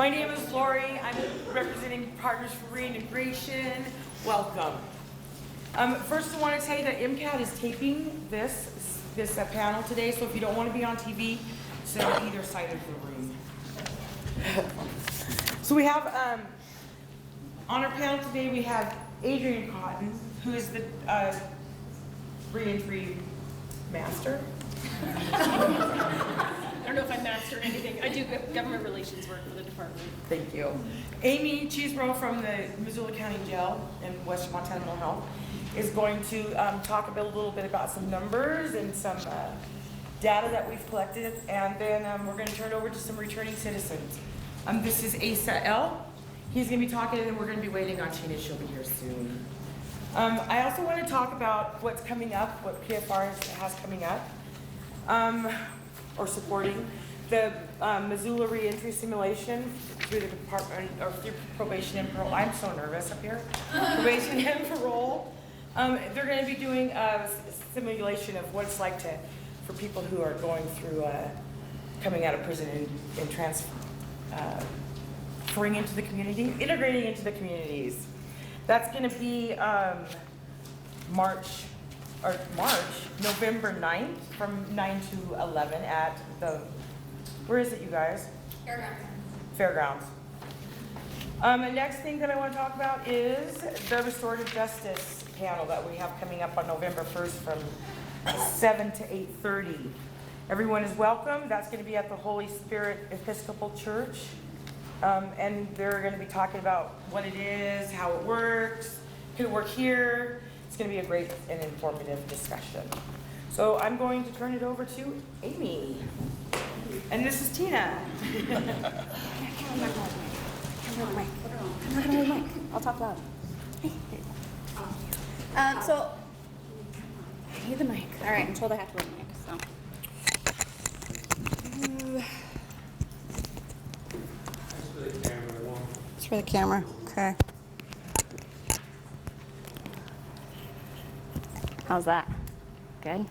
My name is Lori. I'm representing Partners for Reintegration. Welcome. First, I want to tell you that MCAT is taping this panel today, so if you don't want to be on TV, sit on either side of the room. So we have, on our panel today, we have Adrian Cotton, who is the Reentry master. I don't know if I mastered anything. I do government relations work for the department. Thank you. Amy Cheeseborough from the Missoula County Jail in Western Montana Mental Health is going to talk a little bit about some numbers and some data that we've collected, and then we're going to turn it over to some returning citizens. This is Asa L. He's going to be talking, and then we're going to be waiting on Tina. She'll be here soon. I also want to talk about what's coming up, what PFR has coming up, or supporting the Missoula Reentry simulation through the department, or through probation and parole. I'm so nervous up here. Probation and parole. They're going to be doing a simulation of what it's like for people who are going through coming out of prison and transferring into the community, integrating into the communities. That's going to be November 9th from 9 to 11 at the, where is it, you guys? Fairgrounds. The next thing that I want to talk about is the restorative justice panel that we have coming up on November 1st from 7 to 8:30. Everyone is welcome. That's going to be at the Holy Spirit Episcopal Church. And they're going to be talking about what it is, how it works, can it work here. It's going to be a great and informative discussion. So I'm going to turn it over to Amy. And this is Tina. I'm not gonna hold mic. I'll talk loud. Hey. So I need the mic. All right, I'm told I have to hold the mic. So it's for the camera. Okay. How's that? Good.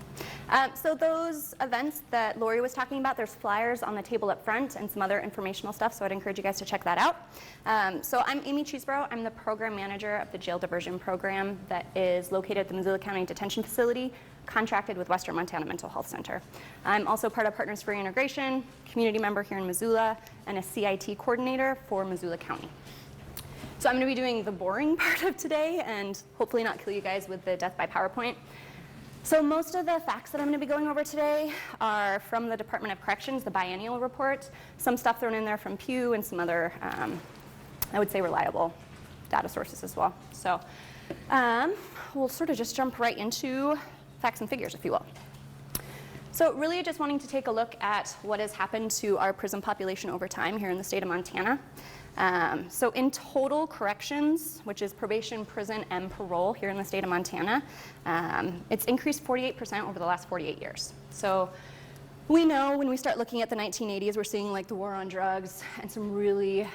So those events that Lori was talking about, there's flyers on the table up front and some other informational stuff, so I'd encourage you guys to check that out. So I'm Amy Cheeseborough. I'm the program manager of the jail diversion program that is located at the Missoula County Detention Facility, contracted with Western Montana Mental Health Center. I'm also part of Partners for Reintegration, community member here in Missoula, and a CIT coordinator for Missoula County. So I'm going to be doing the boring part of today and hopefully not kill you guys with the death by PowerPoint. So most of the facts that I'm going to be going over today are from the Department of Corrections, the biennial report, some stuff thrown in there from Pew, and some other, I would say, reliable data sources as well. So we'll sort of just jump right into facts and figures, if you will. So really just wanting to take a look at what has happened to our prison population over time here in the state of Montana. So in total corrections, which is probation, prison, and parole here in the state of Montana, it's increased 48% over the last 48 years. So we know when we start looking at the 1980s, we're seeing like the war on drugs and some really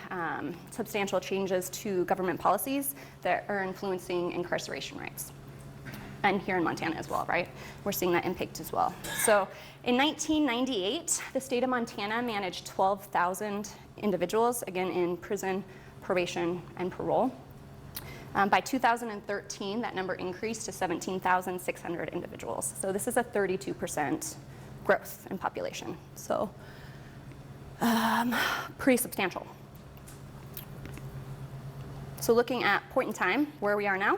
substantial changes to government policies that are influencing incarceration rates. And here in Montana as well, right? We're seeing that impact as well. So in 1998, the state of Montana managed 12,000 individuals, again in prison, probation, and parole. By 2013, that number increased to 17,600 individuals. So this is a 32% growth in population. So pretty substantial. So looking at point in time, where we are now.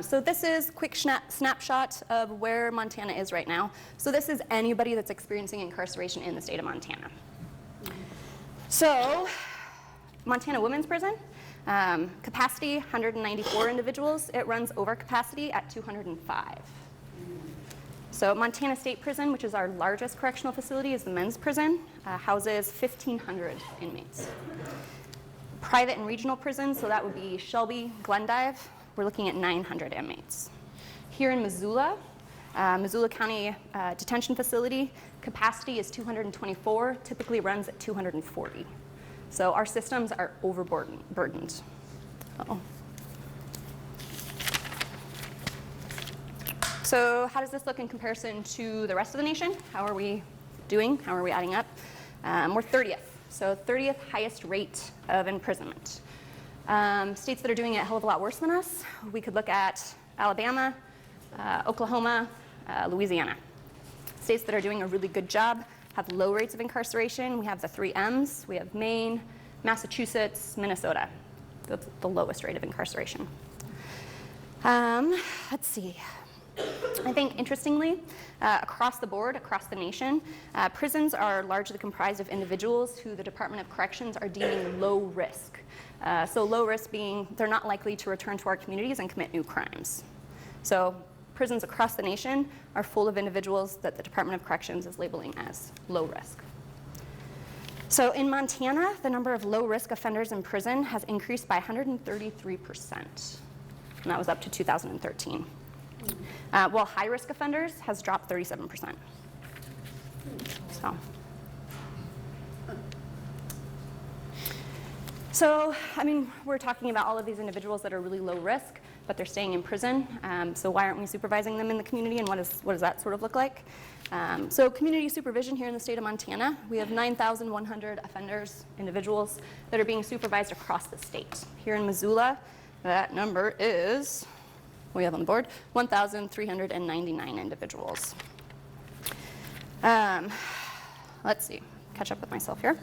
So this is a quick snapshot of where Montana is right now. So this is anybody that's experiencing incarceration in the state of Montana. So Montana Women's Prison, capacity 194 individuals. It runs over capacity at 205. So Montana State Prison, which is our largest correctional facility, is the men's prison, houses 1,500 inmates. Private and regional prisons, so that would be Shelby, Glendive, we're looking at 900 inmates. Here in Missoula, Missoula County Detention Facility, capacity is 224, typically runs at 240. So our systems are overburdened. Uh-oh. So how does this look in comparison to the rest of the nation? How are we doing? How are we adding up? We're 30th So 30th highest rate of imprisonment. States that are doing it a hell of a lot worse than us, we could look at Alabama, Oklahoma, Louisiana. States that are doing a really good job have low rates of incarceration. We have the 3 M's. We have Maine, Massachusetts, Minnesota, the lowest rate of incarceration. Let's see. I think, interestingly, across the board, across the nation, prisons are largely comprised of individuals who the Department of Corrections are deeming low risk. So low risk being they're not likely to return to our communities and commit new crimes. So prisons across the nation are full of individuals that the Department of Corrections is labeling as low risk. So in Montana, the number of low-risk offenders in prison has increased by 133%, and that was up to 2013. While high-risk offenders has dropped 37%. So, I mean, we're talking about all of these individuals that are really low risk, but they're staying in prison. So why aren't we supervising them in the community, and what does that sort of look like? So community supervision here in the state of Montana, we have 9,100 offenders, individuals, that are being supervised across the state. Here in Missoula, that number is, we have on the board, 1,399 individuals. Let's see, catch up with myself here.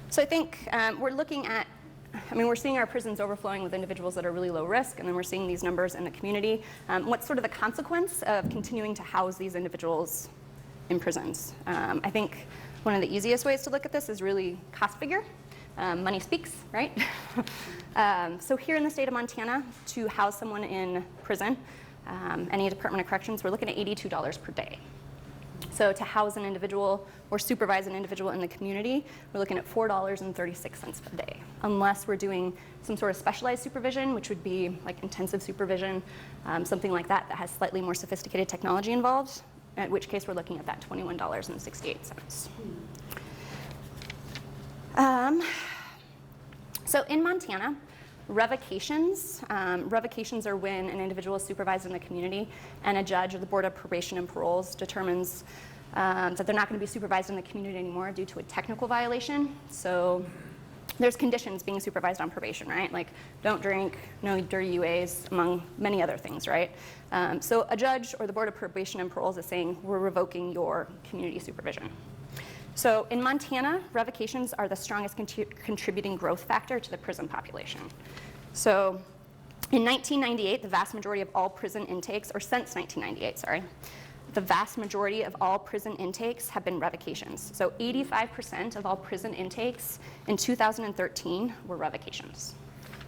So I think we're looking at, we're seeing our prisons overflowing with individuals that are really low risk, and then we're seeing these numbers in the community. What's sort of the consequence of continuing to house these individuals in prisons? I think one of the easiest ways to look at this is really cost figure. Money speaks, right? So here in the state of Montana, to house someone in prison, any Department of Corrections, we're looking at $82 per day. So to house an individual or supervise an individual in the community, we're looking at $4.36 per day, unless we're doing some sort of specialized supervision, which would be like intensive supervision, something like that has slightly more sophisticated technology involved, in which case we're looking at that $21.68. So in Montana, revocations are when an individual is supervised in the community and a judge or the Board of Probation and Paroles determines that they're not going to be supervised in the community anymore due to a technical violation. So there's conditions being supervised on probation, right? Like don't drink, no dirty UAs, among many other things, right? So a judge or the Board of Probation and Paroles is saying, we're revoking your community supervision. So in Montana, revocations are the strongest contributing growth factor to the prison population. So in 1998, the vast majority of all prison intakes, or since 1998, sorry, the vast majority of all prison intakes have been revocations. So 85% of all prison intakes in 2013 were revocations.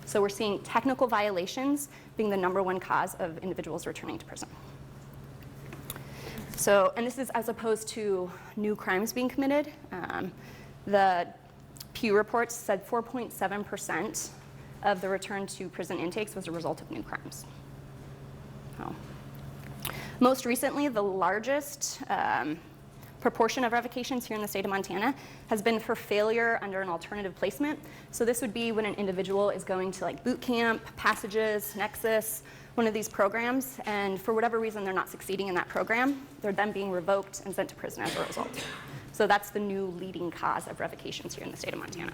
So we're seeing technical violations being the #1 cause of individuals returning to prison. So, and this is as opposed to new crimes being committed. The Pew reports said 4.7% of the return to prison intakes was a result of new crimes. Oh. Most recently, the largest proportion of revocations here in the state of Montana has been for failure under an alternative placement. So this would be when an individual is going to like boot camp, Passages, Nexus, one of these programs, and for whatever reason they're not succeeding in that program, they're then being revoked and sent to prison as a result. So that's the new leading cause of revocations here in the state of Montana.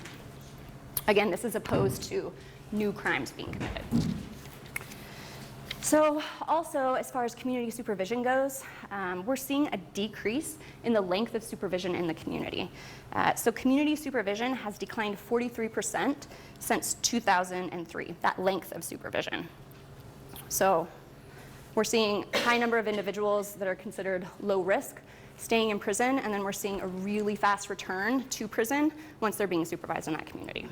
Again, this is opposed to new crimes being committed. So also, as far as community supervision goes, we're seeing a decrease in the length of supervision in the community. So community supervision has declined 43% since 2003, that length of supervision. So we're seeing a high number of individuals that are considered low risk staying in prison, and then we're seeing a really fast return to prison once they're being supervised in that community.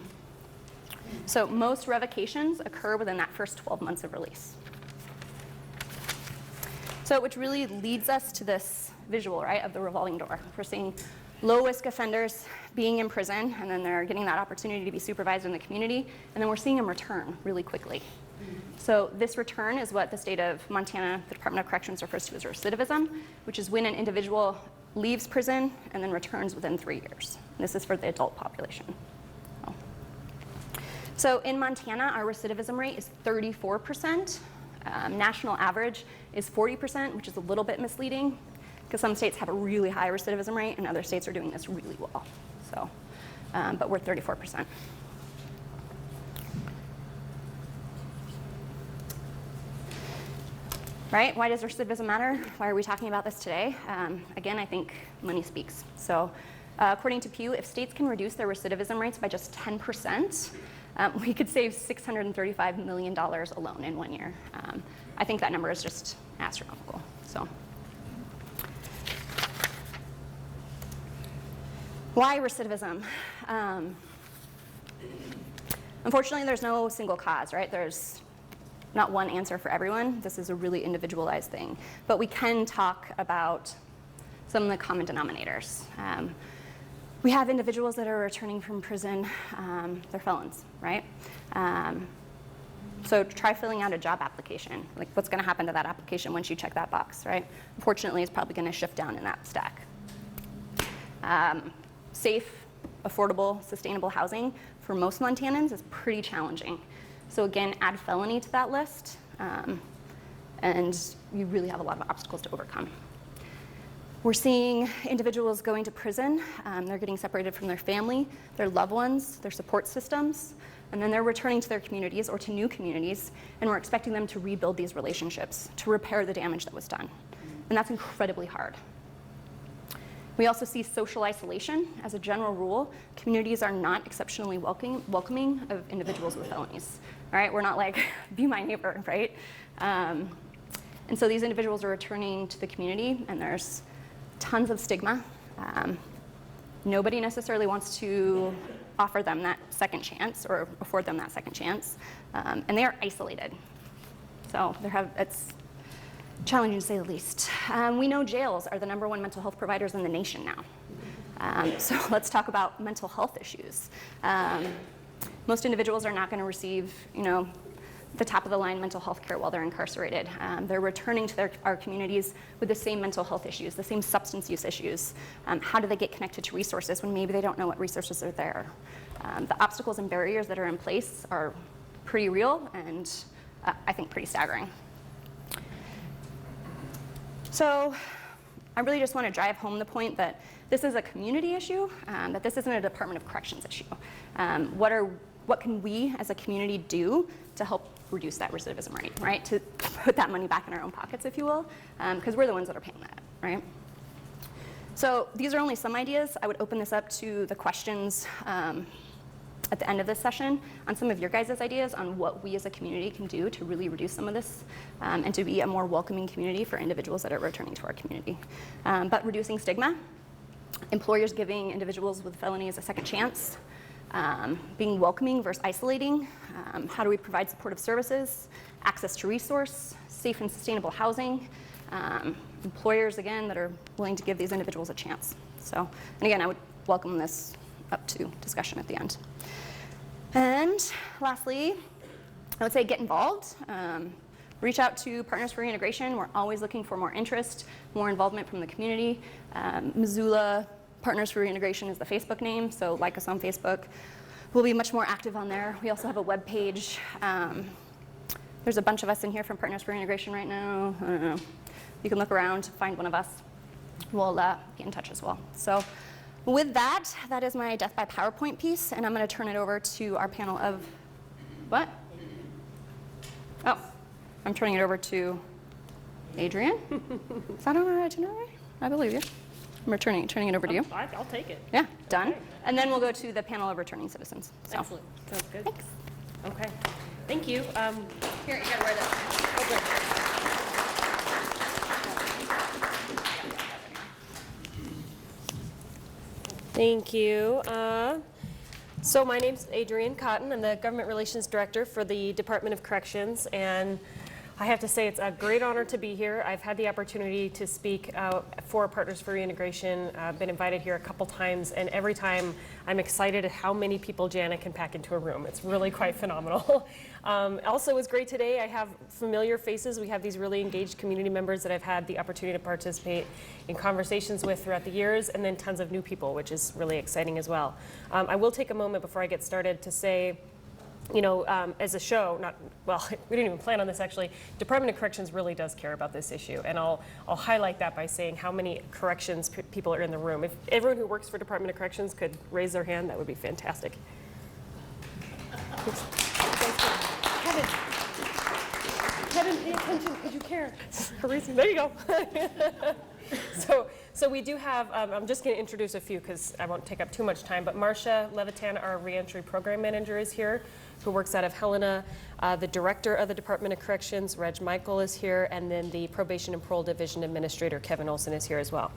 So most revocations occur within that first 12 months of release. So which really leads us to this visual, right, of the revolving door. We're seeing low-risk offenders being in prison, and then they're getting that opportunity to be supervised in the community, and then we're seeing them return really quickly. So this return is what the state of Montana, the Department of Corrections refers to as recidivism, which is when an individual leaves prison and then returns within 3 years. This is for the adult population. So in Montana, our recidivism rate is 34%. National average is 40%, which is a little bit misleading because some states have a really high recidivism rate and other states are doing this really well. So but we're 34%. Right? Why does recidivism matter? Why are we talking about this today? Again, I think money speaks. So according to Pew, if states can reduce their recidivism rates by just 10%, we could save $635 million alone in 1 year. I think that number is just astronomical. So, why recidivism? Unfortunately, there's no single cause, right? There's not one answer for everyone. This is a really individualized thing. But we can talk about some of the common denominators. We have individuals that are returning from prison, they're felons, right? So try filling out a job application. Like, what's gonna happen to that application once you check that box, right? Unfortunately, it's probably gonna shift down in that stack. Safe, affordable, sustainable housing for most Montanans is pretty challenging. So again, add felony to that list, and you really have a lot of obstacles to overcome. We're seeing individuals going to prison. They're getting separated from their family, their loved ones, their support systems, and then they're returning to their communities or to new communities, and we're expecting them to rebuild these relationships, to repair the damage that was done. And that's incredibly hard. We also see social isolation. As a general rule, communities are not exceptionally welcoming of individuals with felonies. All right, we're not like, be my neighbor, right? And so these individuals are returning to the community, and there's tons of stigma. Nobody necessarily wants to offer them that second chance or afford them that second chance, and they are isolated. So it's challenging to say the least. We know jails are the #1 mental health providers in the nation now. So let's talk about mental health issues. Most individuals are not going to receive, the top of the line mental health care while they're incarcerated. They're returning to our communities with the same mental health issues, the same substance use issues. How do they get connected to resources when maybe they don't know what resources are there? The obstacles and barriers that are in place are pretty real and I think pretty staggering. So I really just want to drive home the point that this is a community issue, that this isn't a Department of Corrections issue. What can we as a community do to help reduce that recidivism rate, right? To put that money back in our own pockets, if you will, because we're the ones that are paying that, right? So these are only some ideas. I would open this up to the questions at the end of this session on some of your guys' ideas on what we as a community can do to really reduce some of this and to be a more welcoming community for individuals that are returning to our community. But reducing stigma, employers giving individuals with felonies a second chance, being welcoming versus isolating, how do we provide supportive services, access to resource, safe and sustainable housing, employers, again, that are willing to give these individuals a chance. So, and again, I would welcome this up to discussion at the end. And lastly, I would say get involved. Reach out to Partners for Reintegration. We're always looking for more interest, more involvement from the community. Missoula Partners for Reintegration is the Facebook name, so like us on Facebook. We'll be much more active on there. We also have a web page. There's a bunch of us in here from Partners for Reintegration right now. I don't know. You can look around, find one of us. We'll get in touch as well. So with that, that is my death by PowerPoint piece, and I'm going to turn it over to our panel of, what? Oh, I'm turning it over to Adrian. Is that on our itinerary? I believe you. I'm turning it over to you. I'll take it. Yeah, done. Okay. And then we'll go to the panel of returning citizens. So. Excellent. Sounds good. Thanks. Okay. Thank you. Here, you gotta wear this. Oh, good. Thank you. So my name's Adrienne Cotton. I'm the Government Relations Director for the Department of Corrections, and I have to say it's a great honor to be here. I've had the opportunity to speak for Partners for Reintegration. I've been invited here a couple times, and every time I'm excited at how many people Jana can pack into a room. It's really quite phenomenal. Also, it's great today. I have familiar faces. We have these really engaged community members that I've had the opportunity to participate in conversations with throughout the years, and then tons of new people, which is really exciting as well. I will take a moment before I get started to say as a show, we didn't even plan on this actually, Department of Corrections really does care about this issue. And I'll highlight that by saying how many corrections people are in the room. If everyone who works for Department of Corrections could raise their hand, that would be fantastic. Kevin, pay attention, because you care. There you go. So we do have, I'm just going to introduce a few because I won't take up too much time, but Marcia Levitan, our Reentry Program Manager, is here, who works out of Helena. The Director of the Department of Corrections, Reg Michael, is here, and then the Probation and Parole Division Administrator, Kevin Olson, is here as well.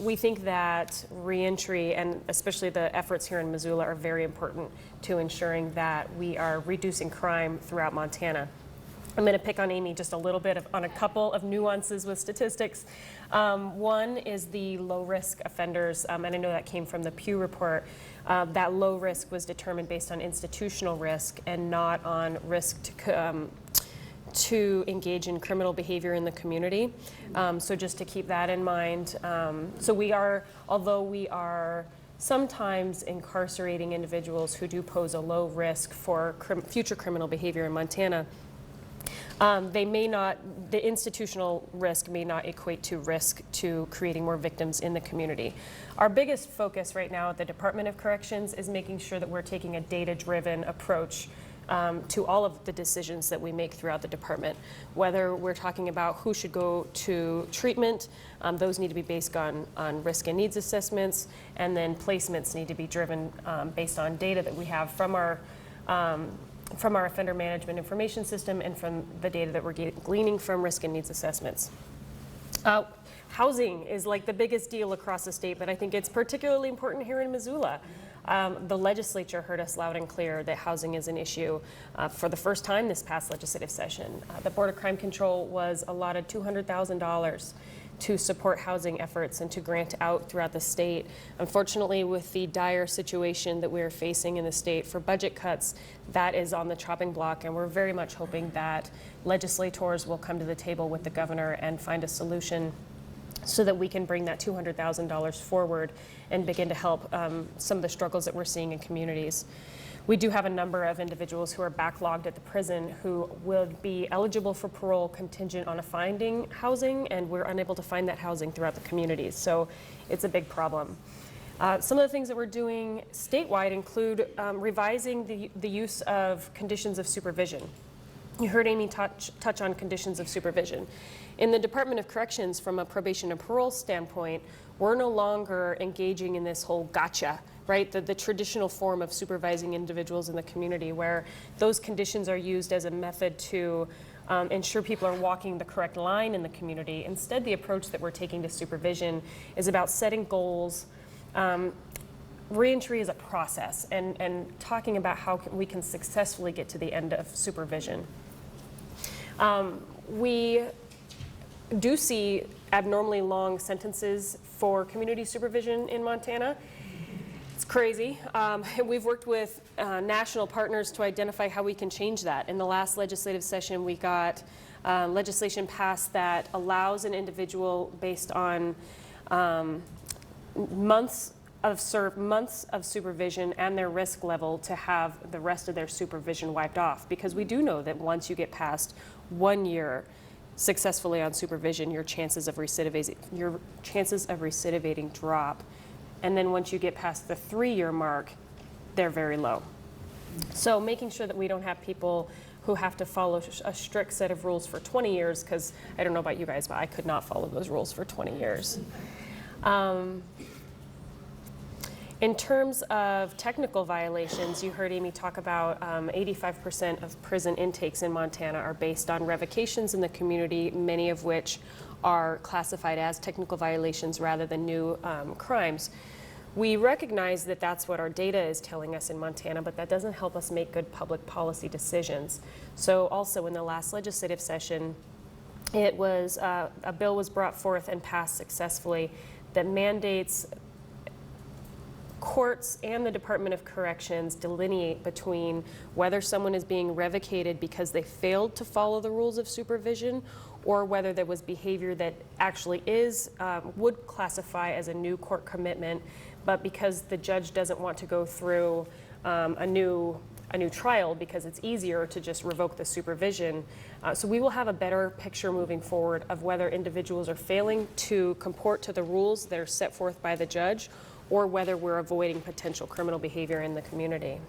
We think that reentry, and especially the efforts here in Missoula, are very important to ensuring that we are reducing crime throughout Montana. I'm going to pick on Amy just a little bit on a couple of nuances with statistics. One is the low-risk offenders, and I know that came from the Pew report. That low risk was determined based on institutional risk and not on risk to engage in criminal behavior in the community. So just to keep that in mind. Although we are sometimes incarcerating individuals who do pose a low risk for future criminal behavior in Montana, the institutional risk may not equate to risk to creating more victims in the community. Our biggest focus right now at the Department of Corrections is making sure that we're taking a data-driven approach to all of the decisions that we make throughout the department. Whether we're talking about who should go to treatment, those need to be based on risk and needs assessments, and then placements need to be driven based on data that we have from our offender management information system and from the data that we're gleaning from risk and needs assessments. Housing is like the biggest deal across the state, but I think it's particularly important here in Missoula. The legislature heard us loud and clear that housing is an issue for the first time this past legislative session. The Board of Crime Control was allotted $200,000 to support housing efforts and to grant out throughout the state. Unfortunately, with the dire situation that we're facing in the state for budget cuts, that is on the chopping block, and we're very much hoping that legislators will come to the table with the governor and find a solution so that we can bring that $200,000 forward and begin to help some of the struggles that we're seeing in communities. We do have a number of individuals who are backlogged at the prison who would be eligible for parole contingent on a finding housing, and we're unable to find that housing throughout the communities. So it's a big problem. Some of the things that we're doing statewide include revising the use of conditions of supervision. You heard Amy touch on conditions of supervision. In the Department of Corrections, from a probation and parole standpoint, we're no longer engaging in this whole gotcha, right? The traditional form of supervising individuals in the community, where those conditions are used as a method to ensure people are walking the correct line in the community. Instead, the approach that we're taking to supervision is about setting goals. Reentry is a process, and talking about how we can successfully get to the end of supervision. We do see abnormally long sentences for community supervision in Montana. It's crazy. We've worked with national partners to identify how we can change that. In the last legislative session, we got legislation passed that allows an individual based on months of supervision and their risk level to have the rest of their supervision wiped off. Because we do know that once you get past 1 year successfully on supervision, your chances of recidivating drop. And then once you get past the 3-year mark, they're very low. So making sure that we don't have people who have to follow a strict set of rules for 20 years, because I don't know about you guys, but I could not follow those rules for 20 years. In terms of technical violations, you heard Amy talk about 85% of prison intakes in Montana are based on revocations in the community, many of which are classified as technical violations rather than new crimes. We recognize that that's what our data is telling us in Montana, but that doesn't help us make good public policy decisions. So also in the last legislative session, it was a bill was brought forth and passed successfully that mandates courts and the Department of Corrections delineate between whether someone is being revocated because they failed to follow the rules of supervision, or whether there was behavior that actually would classify as a new court commitment, but because the judge doesn't want to go through a new trial because it's easier to just revoke the supervision. So we will have a better picture moving forward of whether individuals are failing to comport to the rules that are set forth by the judge, or whether we're avoiding potential criminal behavior in the community.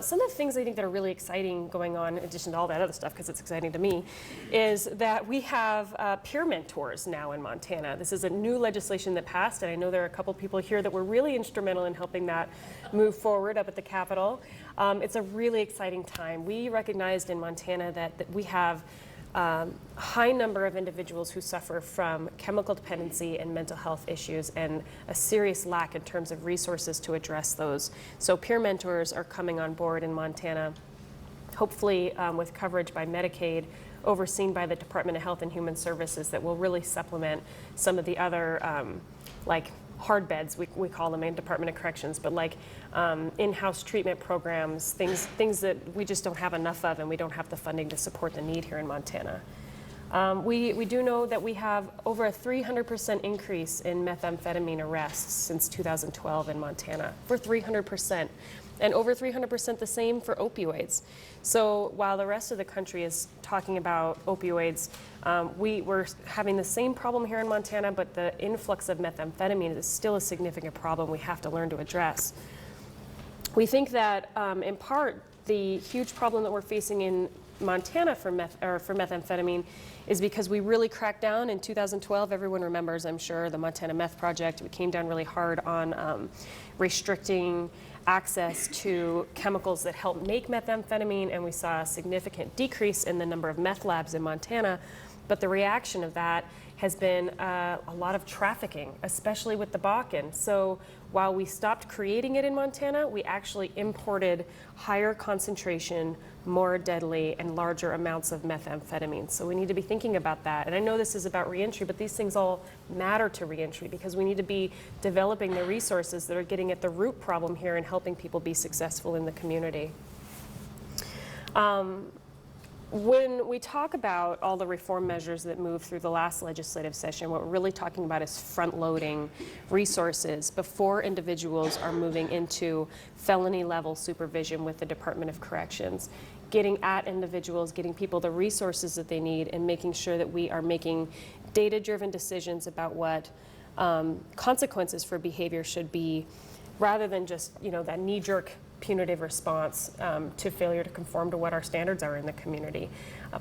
Some of the things I think that are really exciting going on, in addition to all that other stuff, because it's exciting to me, is that we have peer mentors now in Montana. This is a new legislation that passed, and I know there are a couple people here that were really instrumental in helping that move forward up at the Capitol. It's a really exciting time. We recognized in Montana that we have high number of individuals who suffer from chemical dependency and mental health issues, and a serious lack in terms of resources to address those. So peer mentors are coming on board in Montana, hopefully with coverage by Medicaid, overseen by the Department of Health and Human Services, that will really supplement some of the other like hard beds, we call them in Department of Corrections, but like in-house treatment programs, things that we just don't have enough of, and we don't have the funding to support the need here in Montana. We do know that we have over a 300% increase in methamphetamine arrests since 2012 in Montana, for 300%. And over 300% the same for opioids. So while the rest of the country is talking about opioids, we're having the same problem here in Montana, but the influx of methamphetamine is still a significant problem we have to learn to address. We think that in part, the huge problem that we're facing in Montana for methamphetamine is because we really cracked down in 2012. Everyone remembers, I'm sure, the Montana Meth Project. We came down really hard on restricting access to chemicals that help make methamphetamine, and we saw a significant decrease in the number of meth labs in Montana. But the reaction of that has been a lot of trafficking, especially with the Bakken. So while we stopped creating it in Montana, we actually imported higher concentration, more deadly, and larger amounts of methamphetamine. So we need to be thinking about that. And I know this is about reentry, but these things all matter to reentry, because we need to be developing the resources that are getting at the root problem here and helping people be successful in the community. When we talk about all the reform measures that moved through the last legislative session, what we're really talking about is front-loading resources before individuals are moving into felony-level supervision with the Department of Corrections, getting at individuals, getting people the resources that they need, and making sure that we are making data-driven decisions about what consequences for behavior should be, rather than just, that knee-jerk punitive response to failure to conform to what our standards are in the community.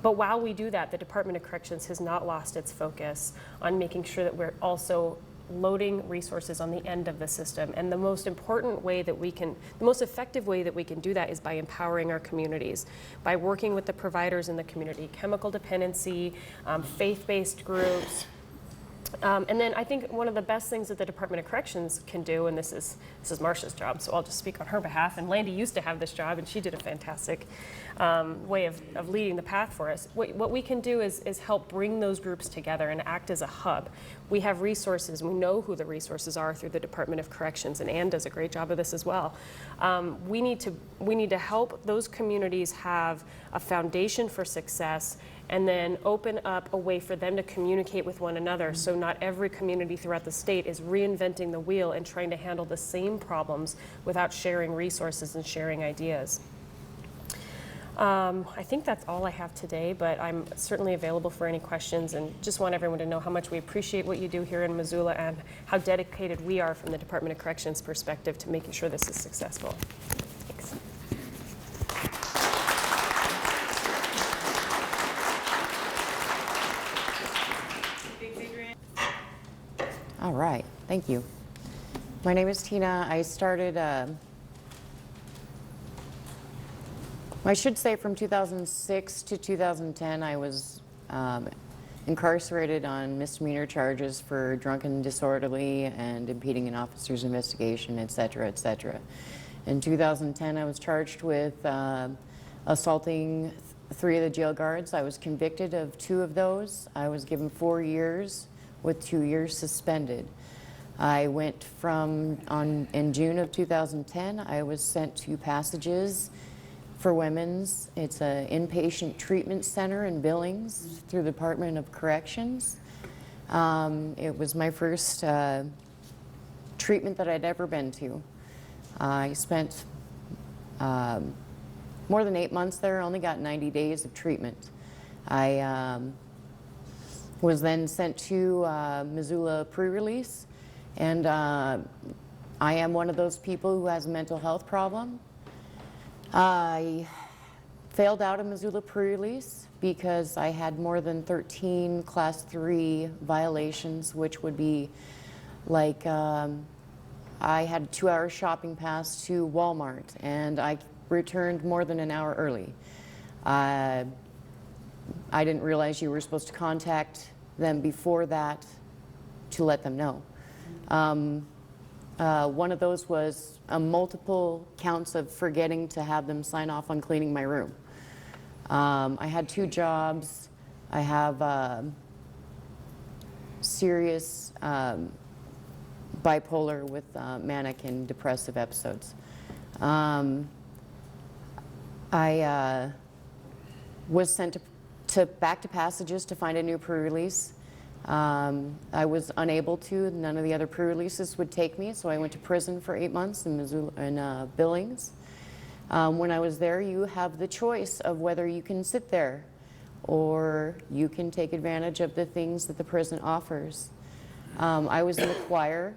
But while we do that, the Department of Corrections has not lost its focus on making sure that we're also loading resources on the end of the system. And the most effective way that we can do that is by empowering our communities, by working with the providers in the community, chemical dependency, faith-based groups. And then I think one of the best things that the Department of Corrections can do, and this is Marcia's job, so I'll just speak on her behalf, and Landy used to have this job, and she did a fantastic way of leading the path for us. What we can do is help bring those groups together and act as a hub. We have resources, we know who the resources are through the Department of Corrections, and Ann does a great job of this as well. We need to help those communities have a foundation for success, and then open up a way for them to communicate with one another, so not every community throughout the state is reinventing the wheel and trying to handle the same problems without sharing resources and sharing ideas. I think that's all I have today, but I'm certainly available for any questions, and just want everyone to know how much we appreciate what you do here in Missoula and how dedicated we are from the Department of Corrections perspective to making sure this is successful. Thanks. All right, thank you. My name is Tina. I started, I should say from 2006 to 2010, I was incarcerated on misdemeanor charges for drunken, disorderly, and impeding an officer's investigation, et cetera, et cetera. In 2010, I was charged with assaulting 3 of the jail guards. I was convicted of 2 of those. I was given 4 years with 2 years suspended. I went in June of 2010, I was sent to Passages for Women's. It's an inpatient treatment center in Billings through the Department of Corrections. It was my first treatment that I'd ever been to. I spent more than 8 months there, only got 90 days of treatment. I was then sent to Missoula pre-release, and I am one of those people who has a mental health problem. I failed out of Missoula pre-release because I had more than 13 class 3 violations, which would be like I had a 2-hour shopping pass to Walmart, and I returned more than an hour early. I didn't realize you were supposed to contact them before that to let them know. One of those was multiple counts of forgetting to have them sign off on cleaning my room. I had 2 jobs. I have serious bipolar with manic and depressive episodes. I was sent back to Passages to find a new pre-release. I was unable to. None of the other pre-releases would take me, so I went to prison for 8 months in Missoula, in Billings. When I was there, you have the choice of whether you can sit there or you can take advantage of the things that the prison offers. I was in the choir.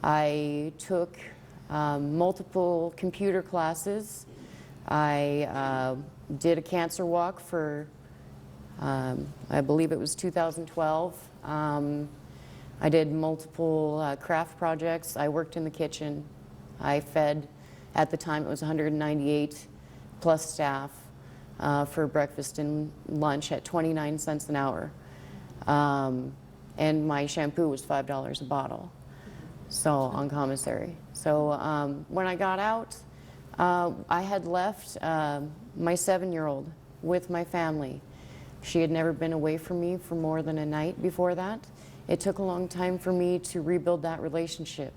I took multiple computer classes. I did a cancer walk for, I believe it was 2012. I did multiple craft projects. I worked in the kitchen. I fed, at the time it was 198 plus staff for breakfast and lunch at 29 cents an hour. And my shampoo was $5 a bottle, so on commissary. So when I got out, I had left my 7-year-old with my family. She had never been away from me for more than a night before that. It took a long time for me to rebuild that relationship.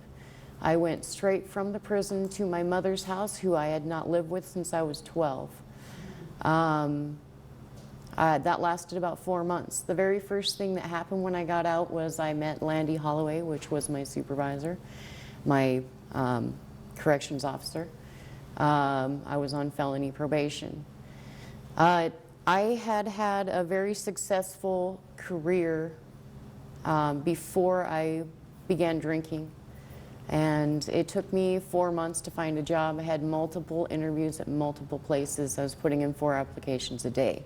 I went straight from the prison to my mother's house, who I had not lived with since I was 12. That lasted about 4 months. The very first thing that happened when I got out was I met Landy Holloway, which was my supervisor, my corrections officer. I was on felony probation. I had had a very successful career before I began drinking. And it took me 4 months to find a job. I had multiple interviews at multiple places. I was putting in 4 applications a day.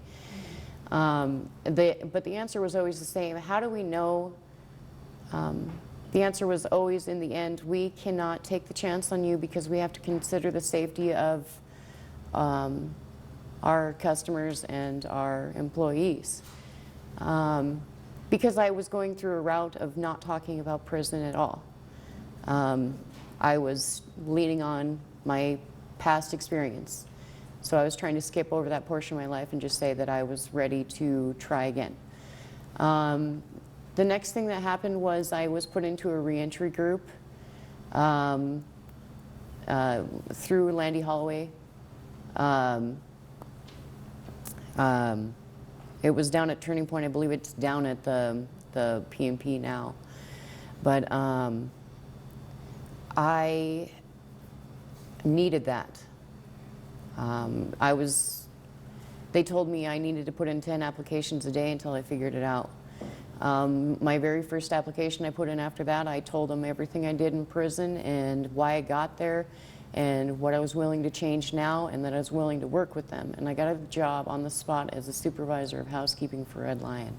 But the answer was always the same. How do we know? The answer was always, in the end, we cannot take the chance on you because we have to consider the safety of our customers and our employees. Because I was going through a route of not talking about prison at all. I was leaning on my past experience. So I was trying to skip over that portion of my life and just say that I was ready to try again. The next thing that happened was I was put into a reentry group through Landy Holloway. It was down at Turning Point. I believe it's down at the PMP now. But I needed that. They told me I needed to put in 10 applications a day until I figured it out. My very first application I put in after that, I told them everything I did in prison and why I got there and what I was willing to change now, and that I was willing to work with them. And I got a job on the spot as a supervisor of housekeeping for Red Lion.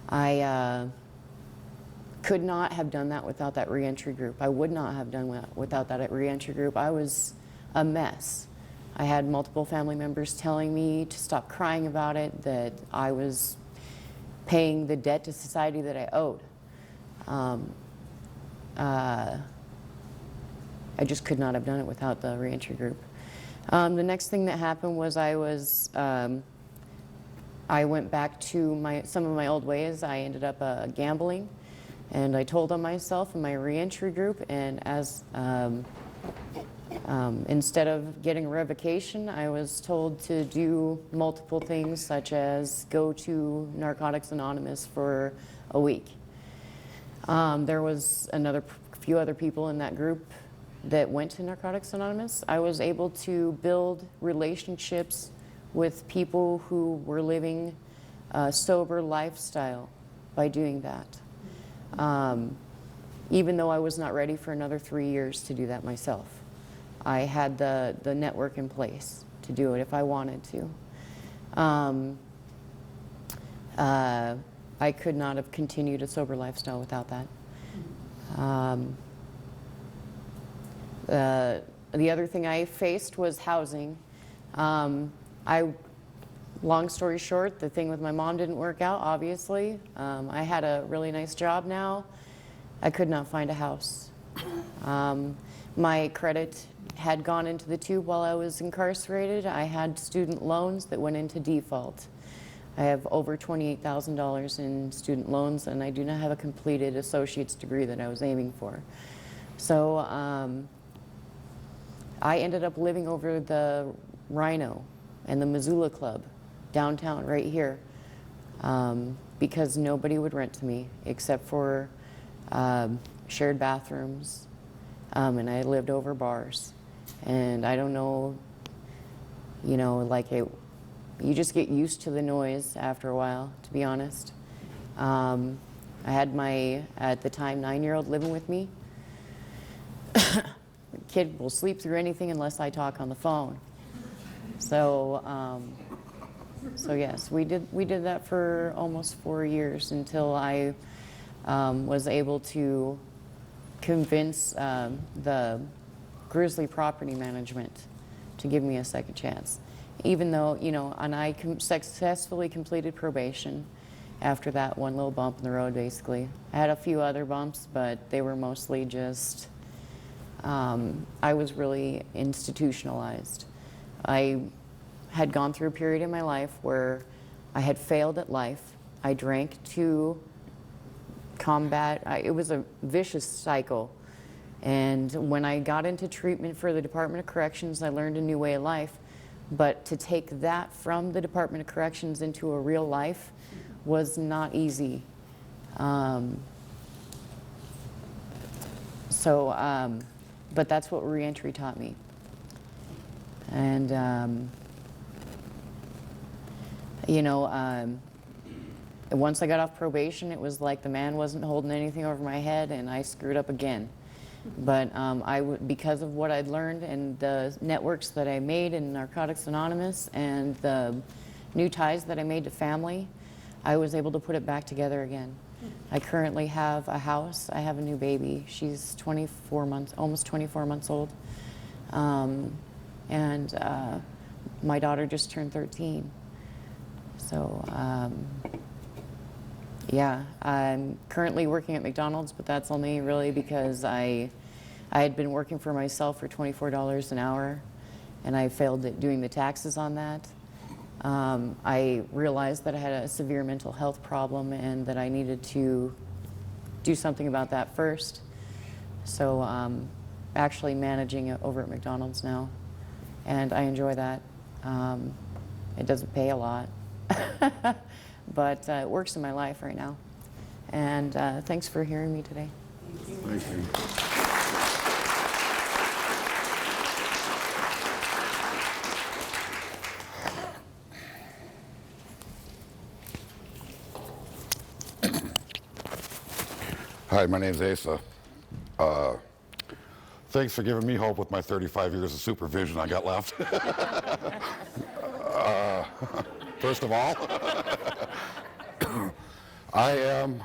I could not have done that without that reentry group. I would not have done that without that reentry group. I was a mess. I had multiple family members telling me to stop crying about it, that I was paying the debt to society that I owed. I just could not have done it without the reentry group. The next thing that happened was I went back to some of my old ways. I ended up gambling, and I told on myself in my reentry group, and as instead of getting a revocation, I was told to do multiple things, such as go to Narcotics Anonymous for a week. There was another few other people in that group that went to Narcotics Anonymous, I was able to build relationships with people who were living a sober lifestyle by doing that. Even though I was not ready for another 3 years to do that myself. I had the network in place to do it if I wanted to. I could not have continued a sober lifestyle without that. The other thing I faced was housing. Long story short, the thing with my mom didn't work out, obviously. I had a really nice job now. I could not find a house. My credit had gone into the tube while I was incarcerated. I had student loans that went into default. I have over $28,000 in student loans, and I do not have a completed associate's degree that I was aiming for. So I ended up living over the Rhino and the Missoula Club downtown right here because nobody would rent to me except for shared bathrooms, and I lived over bars. And I don't know, you know, like you just get used to the noise after a while, to be honest. I had my, at the time, 9-year-old living with me. The kid will sleep through anything unless I talk on the phone. So, so yes, we did that for almost 4 years until I was able to convince the Grizzly Property Management to give me a second chance. Even though, you know, and I successfully completed probation after that one little bump in the road, basically. I had a few other bumps, but they were mostly just, I was really institutionalized. I had gone through a period in my life where I had failed at life. I drank to combat, it was a vicious cycle. And when I got into treatment for the Department of Corrections, I learned a new way of life. But to take that from the Department of Corrections into a real life was not easy. But that's what Reentry taught me. And, you know, once I got off probation, it was like the man wasn't holding anything over my head, and I screwed up again. But because of what I'd learned and the networks that I made in Narcotics Anonymous and the new ties that I made to family, I was able to put it back together again. I currently have a house. I have a new baby. She's 24 months, almost 24 months old. And my daughter just turned 13. So, yeah, I'm currently working at McDonald's, but that's only really because I had been working for myself for $24 an hour, and I failed at doing the taxes on that. I realized that I had a severe mental health problem and that I needed to do something about that first. So I'm actually managing it over at McDonald's now, and I enjoy that. It doesn't pay a lot. But it works in my life right now. And thanks for hearing me today. Thank you. Hi, my name's Asa. Thanks for giving me hope with my 35 years of supervision I got left. First of all, I am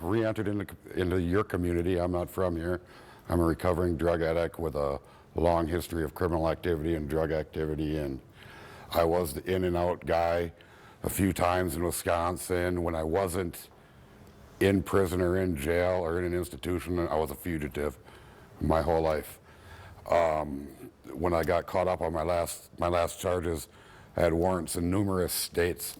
re-entered into your community. I'm not from here. I'm a recovering drug addict with a long history of criminal activity and drug activity, and I was the in and out guy a few times in Wisconsin. When I wasn't in prison or in jail or in an institution, I was a fugitive my whole life. When I got caught up on my last charges, I had warrants in numerous states,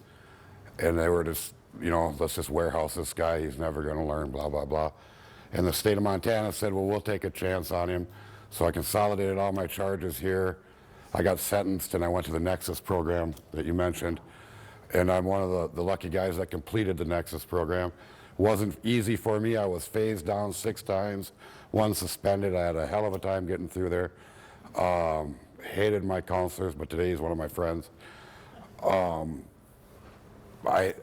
and they were just, you know, let's just warehouse this guy, he's never going to learn, blah, blah, blah. And the state of Montana said, well, we'll take a chance on him. So I consolidated all my charges here. I got sentenced, and I went to the Nexus program that you mentioned. And I'm one of the lucky guys that completed the Nexus program. It wasn't easy for me. I was phased down 6 times, one suspended. I had a hell of a time getting through there. Hated my counselors, but today he's one of my friends. I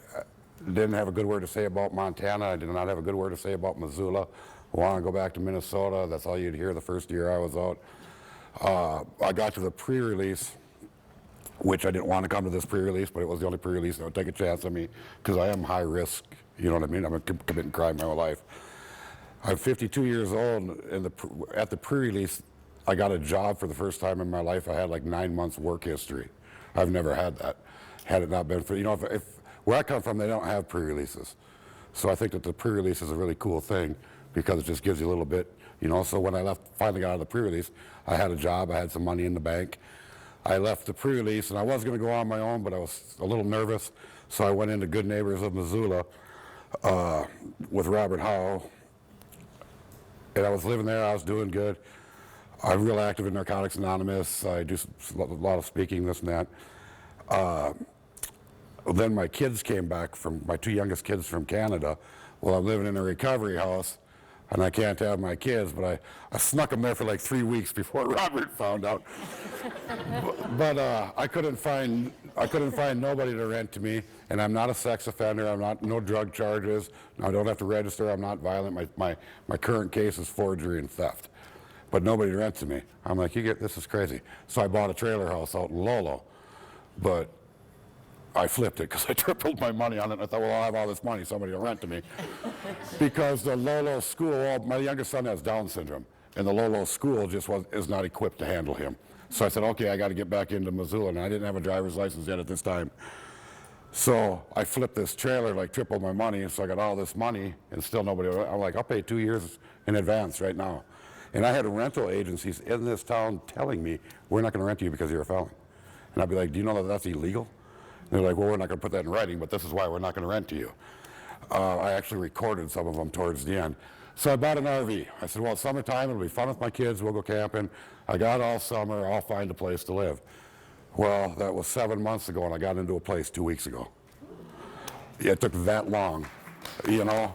didn't have a good word to say about Montana. I did not have a good word to say about Missoula. I want to go back to Minnesota. That's all you'd hear the first year I was out. I got to the pre-release, which I didn't want to come to this pre-release, but it was the only pre-release that would take a chance on me because I am high risk. You know what I mean? I'm committing crime my whole life. I'm 52 years old, and at the pre-release, I got a job for the first time in my life. I had like 9 months work history. I've never had that. Had it not been for, you know, if where I come from, they don't have pre-releases. So I think that the pre-release is a really cool thing because it just gives you a little bit, you know. So when I left, finally got out of the pre-release, I had a job, I had some money in the bank. I left the pre-release, and I was going to go on my own, but I was a little nervous, so I went into Good Neighbors of Missoula with Robert Howe, and I was living there. I was doing good. I'm real active in Narcotics Anonymous. I do a lot of speaking, this and that. Then my kids came back from, my two youngest kids from Canada. Well, I'm living in a recovery house, and I can't have my kids, but I snuck them there for like 3 weeks before Robert found out. but I couldn't find nobody to rent to me, and I'm not a sex offender. I'm not, no drug charges. I don't have to register. I'm not violent. My current case is forgery and theft, but nobody to rent to me. I'm like, this is crazy. So I bought a trailer house out in Lolo, but I flipped it because I tripled my money on it. And I thought, well, I'll have all this money, somebody will rent to me. Because the Lolo school, well, my youngest son has Down syndrome, and the Lolo school just is not equipped to handle him. So I said, okay, I got to get back into Missoula, and I didn't have a driver's license yet at this time. So I flipped this trailer, like tripled my money, so I got all this money, and still nobody, I'm like, I'll pay 2 years in advance right now. And I had rental agencies in this town telling me, we're not going to rent you because you're a felon. And I'd be like, do you know that that's illegal? And they're like, well, we're not going to put that in writing, but this is why we're not going to rent to you. I actually recorded some of them towards the end. So I bought an RV. I said, well, it's summertime, it'll be fun with my kids, we'll go camping. I got all summer, I'll find a place to live. Well, that was 7 months ago, and I got into a place 2 weeks ago. Yeah, it took that long, you know.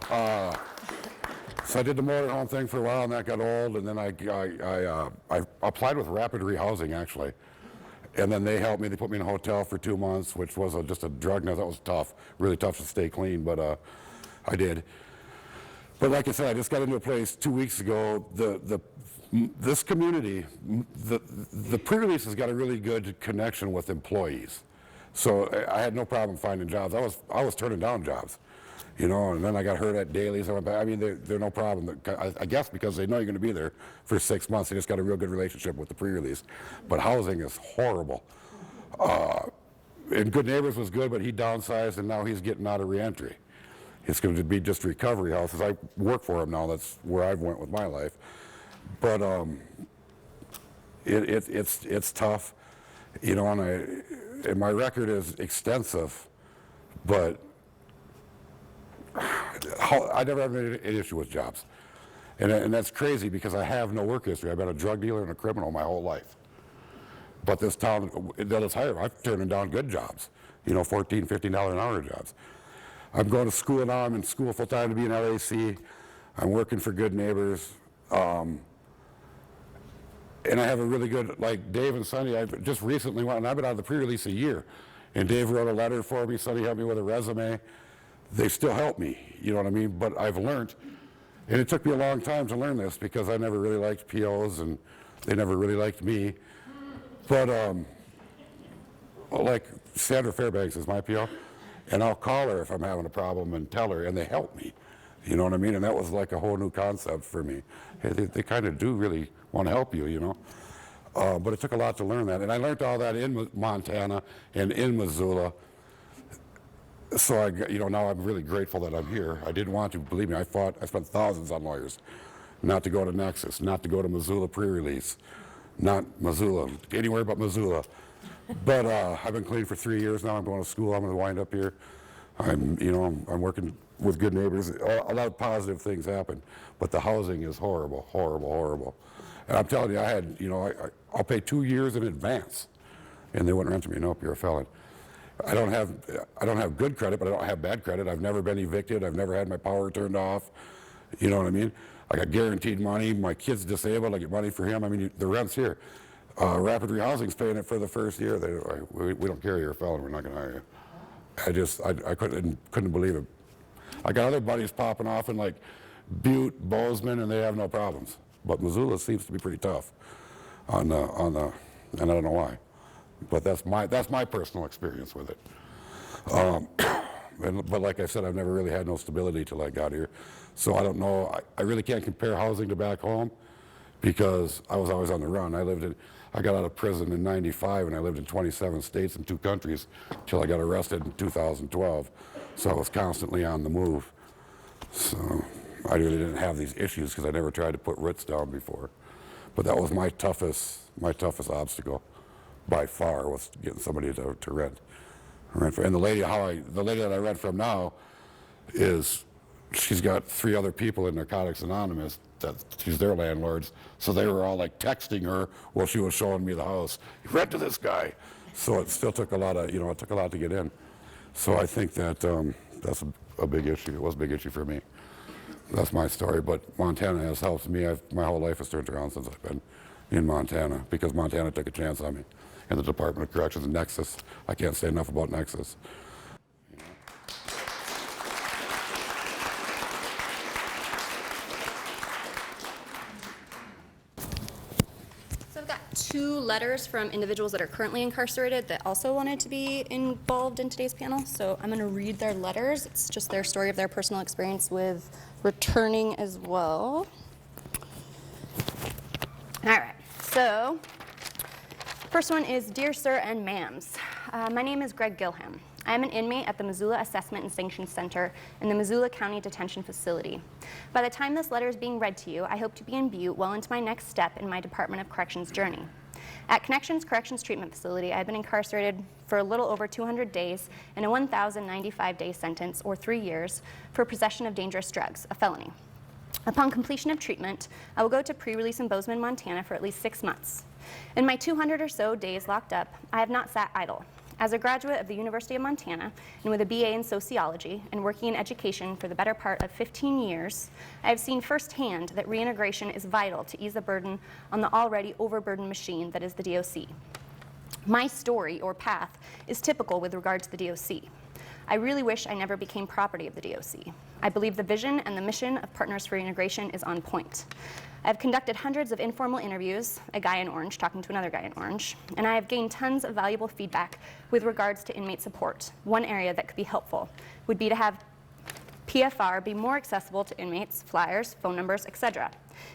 So I did the motorhome thing for a while, and that got old, and then I applied with Rapid Rehousing, actually. And then they helped me. They put me in a hotel for 2 months, which was just a drug. Now that was tough, really tough to stay clean, but I did. But like I said, I just got into a place 2 weeks ago. This community, the pre-release has got a really good connection with employees. So I had no problem finding jobs. I was turning down jobs, you know. And then I got hurt at dailies. I mean, they're no problem. I guess because they know you're going to be there for 6 months. They just got a real good relationship with the pre-release. But housing is horrible. And Good Neighbors was good, but he downsized, and now he's getting out of Reentry. It's going to be just recovery houses. I work for him now. That's where I've went with my life. But it's tough, you know. And my record is extensive, but I never had an issue with jobs. And that's crazy because I have no work history. I've been a drug dealer and a criminal my whole life. But this town, that is higher. I'm turning down good jobs, you know, $14, $15 an hour jobs. I'm going to school now. I'm in school full time to be an LAC. I'm working for Good Neighbors. And I have a really good, like Dave and Sonny, I just recently went, and I've been out of the pre-release a year. And Dave wrote a letter for me. Sonny helped me with a resume. They still help me, you know what I mean? But I've learned, and it took me a long time to learn this because I never really liked POs and they never really liked me. But like Sandra Fairbanks is my PO, and I'll call her if I'm having a problem and tell her, and they help me. You know what I mean? And that was like a whole new concept for me. Hey, they kind of do really want to help you, you know? But it took a lot to learn that. And I learned all that in Montana and in Missoula. So now I'm really grateful that I'm here. I didn't want to, believe me, I spent thousands on lawyers. Not to go to Nexus, not to go to Missoula pre-release, not Missoula, anywhere but Missoula. But I've been clean for 3 years now. I'm going to school. I'm going to wind up here. I'm working with Good Neighbors. A lot of positive things happen, but the housing is horrible, horrible, horrible. And I'm telling you, I'll pay 2 years in advance, and they wouldn't rent to me. Nope, you're a felon. I don't have good credit, but I don't have bad credit. I've never been evicted. I've never had my power turned off. You know what I mean? I got guaranteed money. My kid's disabled. I get money for him. I mean, the rent's here. Rapid Rehousing's paying it for the first year. We don't care, you're a felon. We're not going to hire you. I couldn't believe it. I got other buddies popping off in like Butte, Bozeman, and they have no problems. But Missoula seems to be pretty tough and I don't know why. But that's my personal experience with it. But like I said, I've never really had no stability till I got here. So I don't know, I really can't compare housing to back home because I was always on the run. I got out of prison in '95 and I lived in 27 states and 2 countries till I got arrested in 2012. So I was constantly on the move. So I really didn't have these issues because I never tried to put roots down before. But that was my toughest obstacle by far, was getting somebody to rent. And the lady that I rent from now she's got 3 other people in Narcotics Anonymous that she's their landlords. So they were all like texting her while she was showing me the house. You rent to this guy. So it still took a lot to get in. So I think that that's a big issue. It was a big issue for me. That's my story, but Montana has helped me. My whole life has turned around since I've been in Montana because Montana took a chance on me. And the Department of Corrections and Nexus. I can't say enough about Nexus. So I've got 2 letters from individuals that are currently incarcerated that also wanted to be involved in today's panel. So I'm going to read their letters. It's just their story of their personal experience with returning as well. All right, so first one is, Dear Sir and Ma'ams, my name is Greg Gilham. I am an inmate at the Missoula Assessment and Sanctions Center in the Missoula County Detention Facility. By the time this letter is being read to you, I hope to be in Butte well into my next step in my Department of Corrections journey. At Connections Corrections Treatment Facility, I have been incarcerated for a little over 200 days in a 1,095-day sentence, or 3 years, for possession of dangerous drugs, a felony. Upon completion of treatment, I will go to pre-release in Bozeman, Montana for at least 6 months. In my 200 or so days locked up, I have not sat idle. As a graduate of the University of Montana and with a BA in sociology and working in education for the better part of 15 years, I have seen firsthand that reintegration is vital to ease the burden on the already overburdened machine that is the DOC. My story, or path, is typical with regard to the DOC. I really wish I never became property of the DOC. I believe the vision and the mission of Partners for Reintegration is on point. I have conducted hundreds of informal interviews, a guy in orange talking to another guy in orange, and I have gained tons of valuable feedback with regards to inmate support. One area that could be helpful would be to have PFR be more accessible to inmates, flyers, phone numbers, etc.